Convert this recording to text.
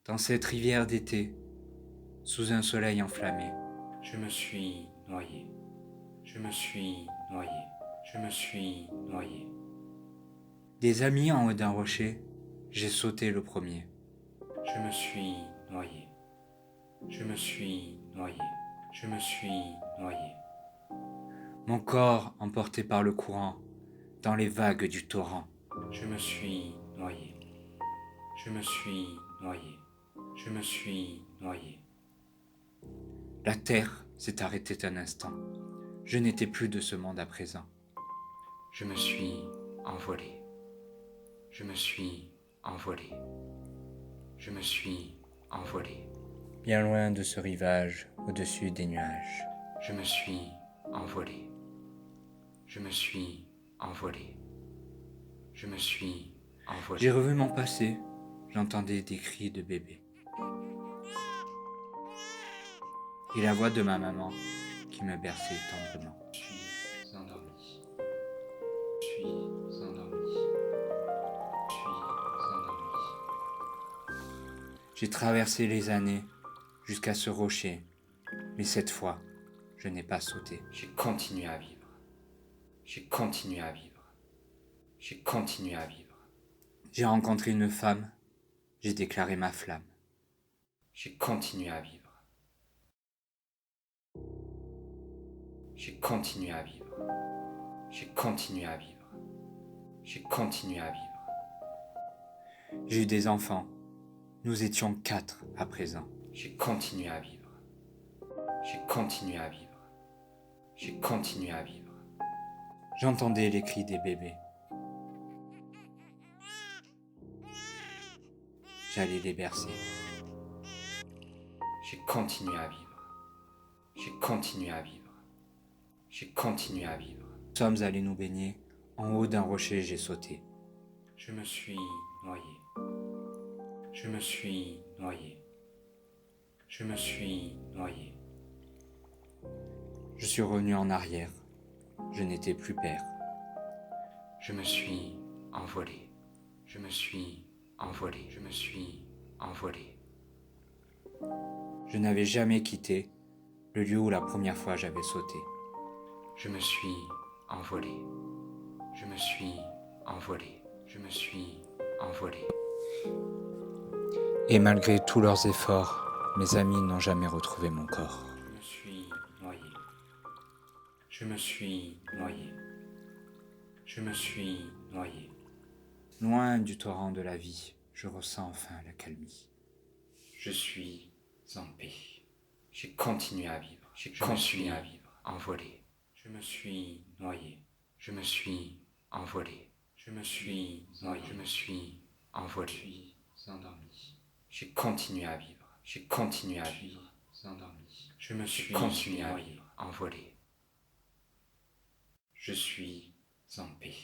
Dans cette rivière d'été, sous un soleil enflammé, Je me suis noyé. Je me suis noyé. Je me suis noyé. des amis en haut d'un rocher, j'ai sauté le premier. Je me suis noyé. Je me suis noyé. Je me suis noyé. Mon corps emporté par le courant, dans les vagues du torrent. Je me suis noyé. Je me suis noyé. Je me suis noyé. La terre s'est arrêtée un instant. Je n'étais plus de ce monde à présent. Je me suis envolé. Je me suis envolé. Je me suis envolé. Bien loin de ce rivage, au-dessus des nuages. Je me suis envolé. Je me suis envolé. Je me suis envolé. J'ai revu mon passé, j'entendais des cris de bébé. Et la voix de ma maman qui me berçait tendrement. Je suis endormi. Je suis endormi. Je suis endormi. J'ai traversé les années jusqu'à ce rocher, mais cette fois, je n'ai pas sauté. J'ai continué à vivre. J'ai continué à vivre. J'ai continué à vivre. J'ai rencontré une femme, j'ai déclaré ma flamme. J'ai continué à vivre. J'ai continué à vivre. J'ai continué à vivre. J'ai continué à vivre. J'ai eu des enfants, nous étions 4 à présent. J'ai continué à vivre. J'ai continué à vivre. J'ai continué à vivre. J'entendais les cris des bébés. J'allais les bercer. J'ai continué à vivre. J'ai continué à vivre. J'ai continué à vivre. Nous sommes allés nous baigner. En haut d'un rocher, j'ai sauté. Je me suis noyé. Je me suis noyé. Je me suis noyé. Je suis revenu en arrière. Je n'étais plus père. Je me suis envolé. Je me suis envolé. Je me suis envolé. Je n'avais jamais quitté le lieu où la première fois j'avais sauté. Je me suis envolé. Je me suis envolé. Je me suis envolé. Et malgré tous leurs efforts, mes amis n'ont jamais retrouvé mon corps. Je me suis noyé. Je me suis noyé. Je me suis noyé. Loin du torrent de la vie, je ressens enfin la calmie. Je suis en paix. J'ai continué à vivre. J'ai continué à vivre. Envolé. Je me suis noyé. Je me suis envolé. Je me suis noyé. Je me suis envolé. Je suis endormi. J'ai continué à vivre. J'ai continué à vivre. Endormi. Je me suis continué à vivre. Envolé. Je suis en paix.